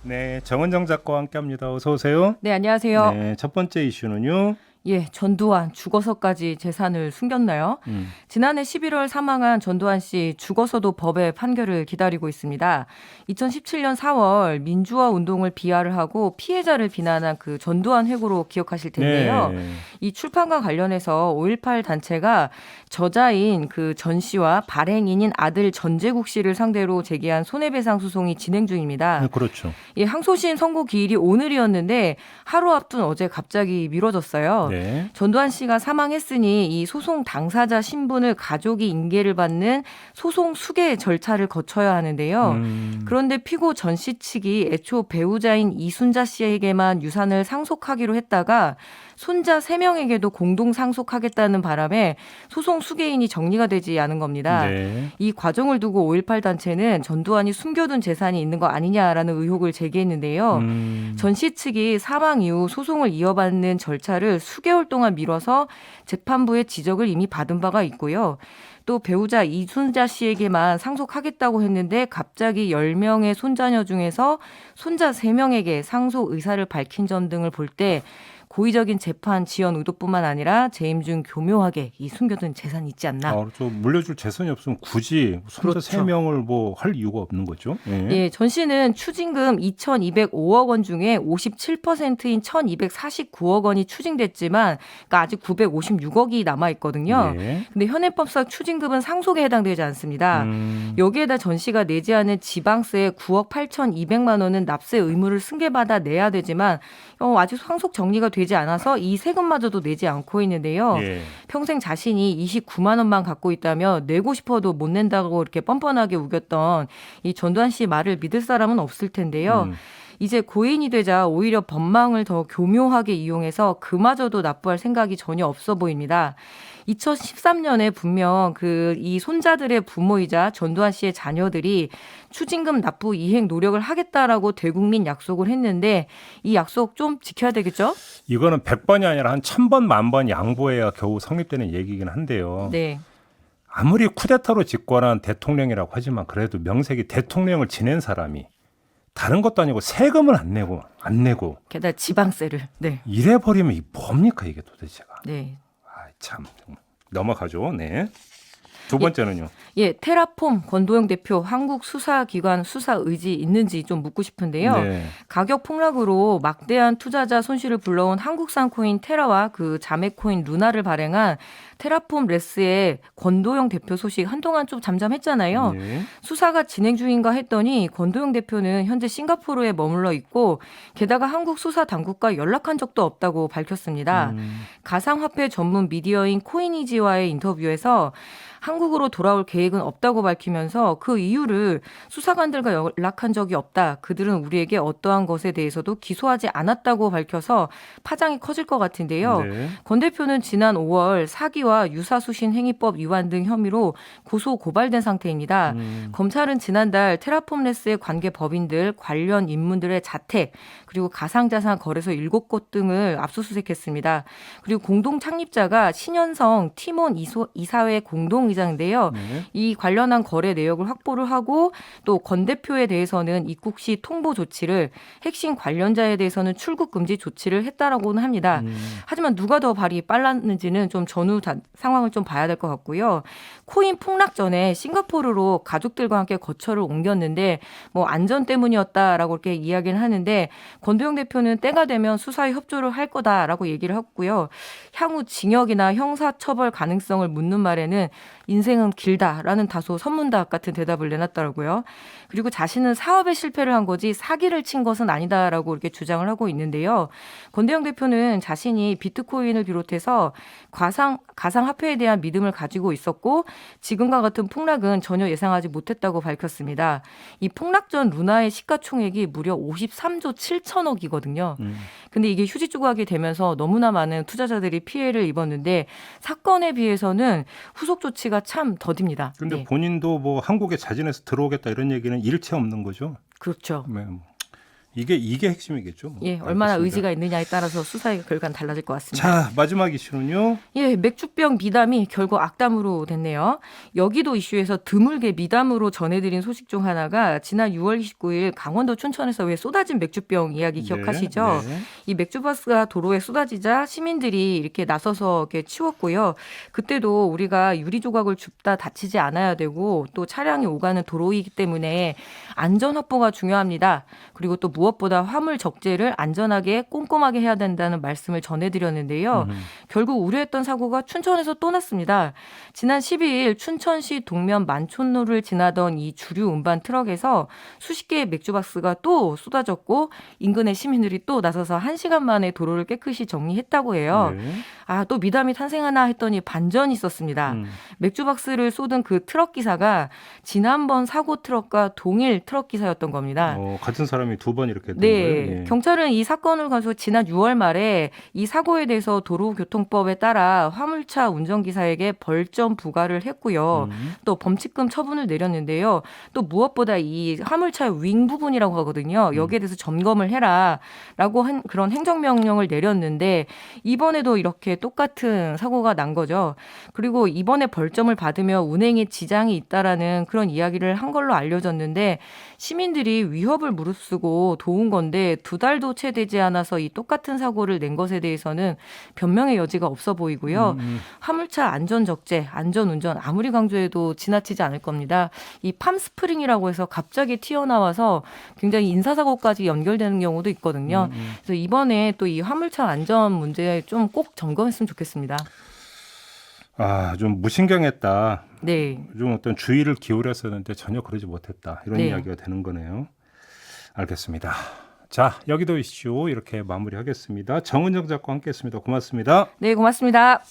네, 정은정 작가와 함께합니다. 어서 오세요. 네, 안녕하세요. 네, 첫 번째 이슈는요. 예, 전두환 죽어서까지 재산을 숨겼나요? 지난해 11월 사망한 전두환 씨 죽어서도 법의 판결을 기다리고 있습니다. 2017년 4월 민주화 운동을 비하를 하고 피해자를 비난한 그 전두환 회고로 기억하실 텐데요. 네. 이 출판과 관련해서 5.18 단체가 저자인 그 전 씨와 발행인인 아들 전재국 씨를 상대로 제기한 손해배상 소송이 진행 중입니다. 네, 그렇죠. 예, 항소심 선고 기일이 오늘이었는데 하루 앞둔 어제 갑자기 미뤄졌어요. 네. 전두환 씨가 사망했으니 이 소송 당사자 신분을 가족이 인계를 받는 소송 수계 절차를 거쳐야 하는데요. 그런데 피고 전 씨 측이 애초 배우자인 이순자 씨에게만 유산을 상속하기로 했다가 손자 3명에게도 공동 상속하겠다는 바람에 소송 수계인이 정리가 되지 않은 겁니다. 네. 이 과정을 두고 5.18 단체는 전두환이 숨겨둔 재산이 있는 거 아니냐라는 의혹을 제기했는데요. 전 씨 측이 사망 이후 소송을 이어받는 절차를 수개월 동안 미뤄서 재판부의 지적을 이미 받은 바가 있고요. 또 배우자 이순자 씨에게만 상속하겠다고 했는데 갑자기 10명의 손자녀 중에서 손자 3명에게 상속 의사를 밝힌 점 등을 볼 때 고의적인 재판 지연 의도뿐만 아니라 재임 중 교묘하게 이 숨겨둔 재산이 있지 않나. 좀 물려줄 재산이 없으면 굳이 손자 그렇죠. 3명을 뭐 할 이유가 없는 거죠. 네. 예, 전 씨는 추징금 2,205억 원 중에 57%인 1,249억 원이 추징됐지만 그러니까 아직 956억이 남아 있거든요. 네. 근데 현행법상 추징금은 상속에 해당되지 않습니다. 여기에다 전 씨가 내지 않은 지방세 9억 8,200만 원은 납세 의무를 승계받아 내야 되지만 아직 상속 정리가 되지 않아서 이 세금마저도 내지 않고 있는데요. 예. 평생 자신이 29만 원만 갖고 있다며 내고 싶어도 못 낸다고 이렇게 뻔뻔하게 우겼던 이 전두환 씨 말을 믿을 사람은 없을 텐데요. 이제 고인이 되자 오히려 법망을 더 교묘하게 이용해서 그마저도 납부할 생각이 전혀 없어 보입니다. 2013년에 분명 이 손자들의 부모이자 전두환 씨의 자녀들이 추징금 납부 이행 노력을 하겠다라고 대국민 약속을 했는데 이 약속 좀 지켜야 되겠죠? 이거는 100번이 아니라 한 1000번, 10,000번 양보해야 겨우 성립되는 얘기긴 한데요. 네. 아무리 쿠데타로 집권한 대통령이라고 하지만 그래도 명색이 대통령을 지낸 사람이 다른 것도 아니고 세금을 안 내고 게다가 지방세를. 네. 이래 버리면 이 뭡니까 이게 도대체가. 네. 참 넘어가죠. 네. 두 번째는요. 예, 테라폼 권도영 대표 한국 수사기관 수사 의지 있는지 좀 묻고 싶은데요. 네. 가격 폭락으로 막대한 투자자 손실을 불러온 한국산 코인 테라와 그 자매 코인 루나를 발행한 테라폼 레스의 권도영 대표 소식 한동안 좀 잠잠했잖아요. 네. 수사가 진행 중인가 했더니 권도영 대표는 현재 싱가포르에 머물러 있고 게다가 한국 수사 당국과 연락한 적도 없다고 밝혔습니다. 가상화폐 전문 미디어인 코이니지와의 인터뷰에서 한국으로 돌아올 계획은 없다고 밝히면서 그 이유를 수사관들과 연락한 적이 없다. 그들은 우리에게 어떠한 것에 대해서도 기소하지 않았다고 밝혀서 파장이 커질 것 같은데요. 네. 권 대표는 지난 5월 사기와 유사수신 행위법 위반 등 혐의로 고소 고발된 상태입니다. 검찰은 지난달 테라폼레스의 관계 법인들 관련 인물들의 자택 그리고 가상자산 거래소 7곳 등을 압수수색했습니다. 그리고 공동 창립자가 신현성 티몬 이사회 공동의장인데요. 네. 이 관련한 거래 내역을 확보를 하고 또 권 대표에 대해서는 입국 시 통보 조치를 핵심 관련자에 대해서는 출국 금지 조치를 했다라고는 합니다. 하지만 누가 더 발이 빨랐는지는 좀 전후 상황을 좀 봐야 될 것 같고요. 코인 폭락 전에 싱가포르로 가족들과 함께 거처를 옮겼는데 뭐 안전 때문이었다라고 이렇게 이야기를 하는데 권도영 대표는 때가 되면 수사에 협조를 할 거다라고 얘기를 했고요. 향후 징역이나 형사처벌 가능성을 묻는 말에는 인생은 길다라는 다소 선문답 같은 대답을 내놨더라고요. 그리고 자신은 사업에 실패를 한 거지 사기를 친 것은 아니다라고 이렇게 주장을 하고 있는데요. 권대영 대표는 자신이 비트코인을 비롯해서 가상화폐에 대한 믿음을 가지고 있었고 지금과 같은 폭락은 전혀 예상하지 못했다고 밝혔습니다. 이 폭락 전 루나의 시가총액이 무려 53조 7천억이거든요. 근데 이게 휴지 조각이 되면서 너무나 많은 투자자들이 피해를 입었는데 사건에 비해서는 후속 조치가 참 더딥니다. 근데 네. 본인도 뭐 한국에 자진해서 들어오겠다 이런 얘기는 일체 없는 거죠. 그렇죠. 네. 이게 핵심이겠죠. 뭐. 예, 얼마나 알겠습니다. 의지가 있느냐에 따라서 수사의 결과는 달라질 것 같습니다. 자, 마지막 이슈는요. 예, 맥주병 미담이 결국 악담으로 됐네요. 여기도 이슈에서 드물게 미담으로 전해드린 소식 중 하나가 지난 6월 29일 강원도 춘천에서 왜 쏟아진 맥주병 이야기 기억하시죠? 네. 이 맥주바스가 도로에 쏟아지자 시민들이 이렇게 나서서 이렇게 치웠고요. 그때도 우리가 유리 조각을 줍다 다치지 않아야 되고 또 차량이 오가는 도로이기 때문에 안전 확보가 중요합니다. 그리고 또 무엇보다 화물 적재를 안전하게 꼼꼼하게 해야 된다는 말씀을 전해드렸는데요. 결국 우려했던 사고가 춘천에서 또 났습니다. 지난 12일 춘천시 동면 만촌로를 지나던 이 주류 운반 트럭에서 수십 개의 맥주박스가 또 쏟아졌고 인근의 시민들이 또 나서서 1시간 만에 도로를 깨끗이 정리했다고 해요. 네. 아, 또 미담이 탄생하나 했더니 반전이 있었습니다. 맥주박스를 쏟은 그 트럭 기사가 지난번 사고 트럭과 동일 트럭 기사였던 겁니다. 같은 사람이 두 번 이렇게 된 네, 거예요. 예. 경찰은 이 사건을 가지고 지난 6월 말에 이 사고에 대해서 도로교통법에 따라 화물차 운전기사에게 벌점 부과를 했고요. 또 범칙금 처분을 내렸는데요. 또 무엇보다 이 화물차 윙 부분이라고 하거든요. 여기에 대해서 점검을 해라라고 한 그런 행정명령을 내렸는데 이번에도 이렇게 똑같은 사고가 난 거죠. 그리고 이번에 벌점을 받으며 운행에 지장이 있다라는 그런 이야기를 한 걸로 알려졌는데 시민들이 위협을 무릅쓰고 도운 건데 2달도 채 되지 않아서 이 똑같은 사고를 낸 것에 대해서는 변명의 여지가 없어 보이고요. 화물차 안전적재, 안전운전 아무리 강조해도 지나치지 않을 겁니다. 이 팜스프링이라고 해서 갑자기 튀어나와서 굉장히 인사사고까지 연결되는 경우도 있거든요. 그래서 이번에 또 이 화물차 안전 문제 좀 꼭 점검했으면 좋겠습니다. 좀 무신경했다. 네. 좀 어떤 주의를 기울였었는데 전혀 그러지 못했다. 이런 네. 이야기가 되는 거네요. 알겠습니다. 자, 여기도 이슈 이렇게 마무리하겠습니다. 정은정 작가와 함께했습니다. 고맙습니다. 네, 고맙습니다.